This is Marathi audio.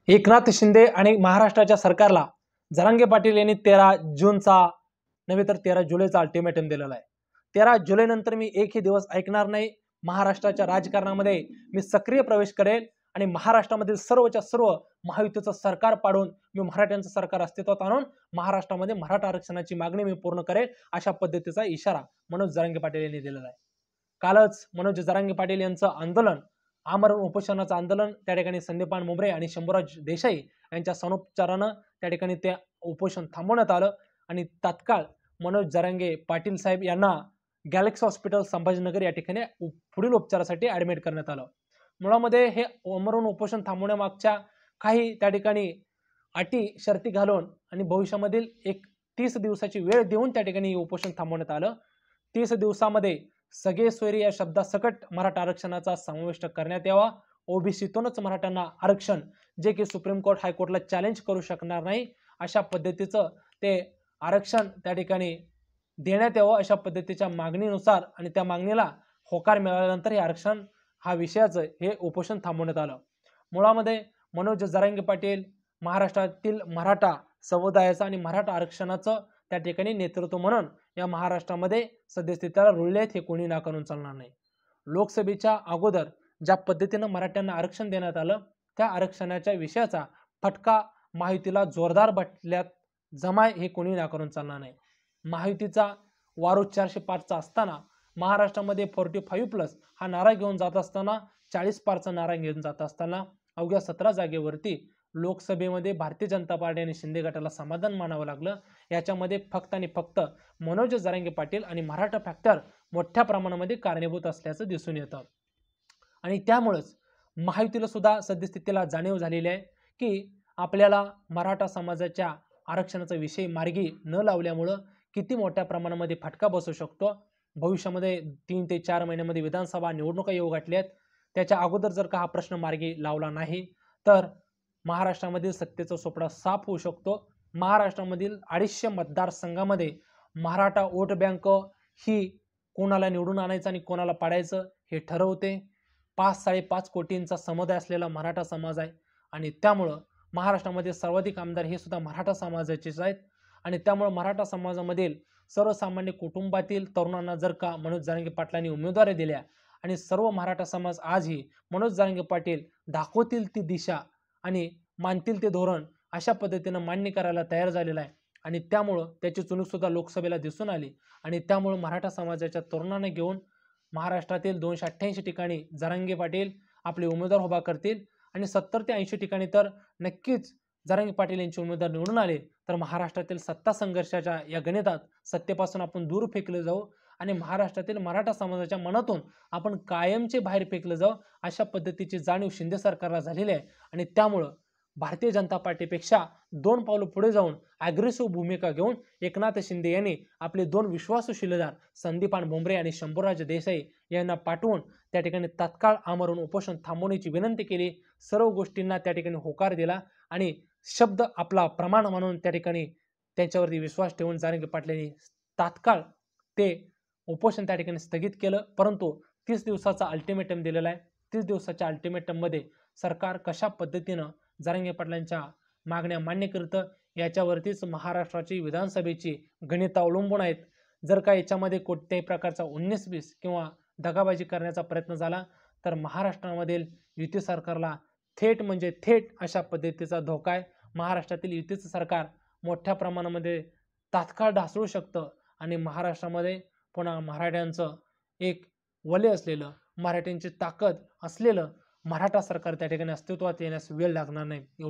एकनाथ शिंदे आणि महाराष्ट्राच्या सरकारला जरांगे पाटील यांनी 13 जूनचा नव्हे तर 13 जुलैचा अल्टिमेटम दिलेला आहे। 13 जुलै नंतर मी एकही दिवस ऐकणार नाही। महाराष्ट्राच्या राजकारणामध्ये मी सक्रिय प्रवेश करेल आणि महाराष्ट्रामधील सर्वच्या सर्व महायुतीचं सरकार पाडून मी मराठ्यांचं सरकार अस्तित्वात आणून महाराष्ट्रामध्ये मराठा आरक्षणाची मागणी मी पूर्ण करेल, अशा पद्धतीचा इशारा मनोज जरांगे पाटील यांनी दिलेला आहे। कालच मनोज जरांगे पाटील यांचं आंदोलन, आमरण उपोषणाचं आंदोलन त्या ठिकाणी संदीपान भुमरे आणि शंभूराज देसाई यांच्या संयुक्तानं त्या ठिकाणी ते उपोषण थांबवण्यात आलं आणि तात्काळ मनोज जरांगे पाटील साहेब यांना गॅलेक्सी हॉस्पिटल संभाजीनगर या ठिकाणी पुढील उपचारासाठी ऍडमिट करण्यात आलं। मुळामध्ये हे आमरण उपोषण थांबवण्यामागच्या काही त्या ठिकाणी अटी शर्ती घालून आणि भविष्यामधील एक 30 दिवसाची वेळ देऊन त्या ठिकाणी उपोषण थांबवण्यात आलं। 30 दिवसामध्ये सगळे सोयरी या शब्दासकट मराठा आरक्षणाचा समाविष्ट करण्यात यावा। ओबीसीतूनच मराठ्यांना आरक्षण, जे की सुप्रीम कोर्ट हायकोर्टला चॅलेंज करू शकणार नाही, अशा पद्धतीचं ते आरक्षण त्या ठिकाणी देण्यात यावं, अशा पद्धतीच्या मागणीनुसार आणि त्या मागणीला होकार मिळाल्यानंतर हे आरक्षण हा विषयाचं हे उपोषण थांबवण्यात आलं। मुळामध्ये मनोज जरांगे पाटील महाराष्ट्रातील मराठा समुदायाचं आणि मराठा आरक्षणाचं त्या ठिकाणी नेतृत्व म्हणून या महाराष्ट्रामध्ये सद्यस्थितीला रुळले आहेत, हे कोणी नाकारून चालणार नाही। लोकसभेच्या अगोदर ज्या पद्धतीनं मराठ्यांना आरक्षण देण्यात आलं, त्या आरक्षणाच्या विषयाचा फटका महायुतीला जोरदार बसल्यात जमाय, हे कोणी नाकारून चालणार नाही। महायुतीचा वारू 405चा असताना महाराष्ट्रामध्ये 45+ हा नारा घेऊन जात असताना 40 पारचा नारा घेऊन जात असताना अवघ्या 17 जागेवरती लोकसभेमध्ये भारतीय जनता पार्टी आणि शिंदे गटाला समाधान मानावं लागलं। याच्यामध्ये फक्त आणि फक्त मनोज जरांगे पाटील आणि मराठा फॅक्टर मोठ्या प्रमाणामध्ये कारणीभूत असल्याचं दिसून येतं आणि त्यामुळेच महायुतीला सुद्धा सद्यस्थितीला जाणीव झालेली आहे की आपल्याला मराठा समाजाच्या आरक्षणाचा विषय मार्गी न लावल्यामुळं किती मोठ्या प्रमाणामध्ये फटका बसू शकतो। भविष्यामध्ये 3 ते 4 महिन्यामध्ये विधानसभा निवडणुका येऊ घातल्यात, त्याच्या अगोदर जर का हा प्रश्न मार्गी लावला नाही तर महाराष्ट्रामधील सत्तेचा सोपडा साफ होऊ शकतो। महाराष्ट्रामधील 250 मतदारसंघामध्ये मराठा वोट बँक ही कोणाला निवडून आणायचं आणि कोणाला पाडायचं हे ठरवते। 5-5.5 कोटींचा समुदाय असलेला मराठा समाज आहे आणि त्यामुळं महाराष्ट्रामध्ये सर्वाधिक आमदार हे सुद्धा मराठा समाजाचेच आहेत आणि त्यामुळे मराठा समाजामधील सर्वसामान्य कुटुंबातील तरुणांना जर का मनोज जरांगे पाटलांनी उमेदवारी दिल्या आणि सर्व मराठा समाज आजही मनोज जरांगे पाटील दाखवतील ती दिशा आणि मानतील ते धोरण अशा पद्धतीनं मान्य करायला तयार झालेला आहे आणि त्यामुळं त्याची चुणूक सुद्धा लोकसभेला दिसून आली आणि त्यामुळे मराठा समाजाच्या तरुणांना घेऊन महाराष्ट्रातील 288 ठिकाणी जरांगे पाटील आपले उमेदवार उभा करतील आणि 70 ते 80 ठिकाणी तर नक्कीच जरांगे पाटील यांचे उमेदवार निवडून आले तर महाराष्ट्रातील सत्ता संघर्षाच्या या गणितात सत्तेपासून आपण दूर फेकले जाऊ आणि महाराष्ट्रातील मराठा समाजाच्या मनातून आपण कायमचे बाहेर फेकले जाऊ, अशा पद्धतीची जाणीव शिंदे सरकारला झालेली आहे आणि त्यामुळं भारतीय जनता पार्टीपेक्षा 2 पावलं पुढे जाऊन ॲग्रेसिव्ह भूमिका घेऊन एकनाथ शिंदे यांनी आपले 2 विश्वासू शिलेदार संदीपान भुमरे आणि शंभूराज देसाई यांना पाठवून त्या ठिकाणी तात्काळ आमरण उपोषण थांबवण्याची विनंती केली। सर्व गोष्टींना त्या ठिकाणी होकार दिला आणि शब्द आपला प्रमाण म्हणून त्या ठिकाणी त्यांच्यावरती विश्वास ठेवून जरांगे पाटलांनी तात्काळ ते उपोषण त्या ठिकाणी स्थगित केलं। परंतु 30 दिवसाचा अल्टिमेटम दिलेला आहे। 30 दिवसाच्या अल्टिमेटम मध्ये सरकार कशा पद्धतीनं जरांगे पाटलांच्या मागण्या मान्य करतं याच्यावरतीच महाराष्ट्राची विधानसभेची गणित अवलंबून आहेत। जर का याच्यामध्ये कोणत्याही प्रकारचा 19-20 किंवा दगाबाजी करण्याचा प्रयत्न झाला तर महाराष्ट्रामधील युती सरकारला थेट म्हणजे थेट अशा पद्धतीचा धोका आहे। महाराष्ट्रातील युतीचं सरकार मोठ्या प्रमाणामध्ये तात्काळ ढासळू शकतं आणि महाराष्ट्रामध्ये पुन्हा मराठ्यांचं एक वलय असलेलं, मराठ्यांची ताकद असलेलं मराठा सरकार त्या ठिकाणी अस्तित्वात येण्यास वेळ लागणार नाही।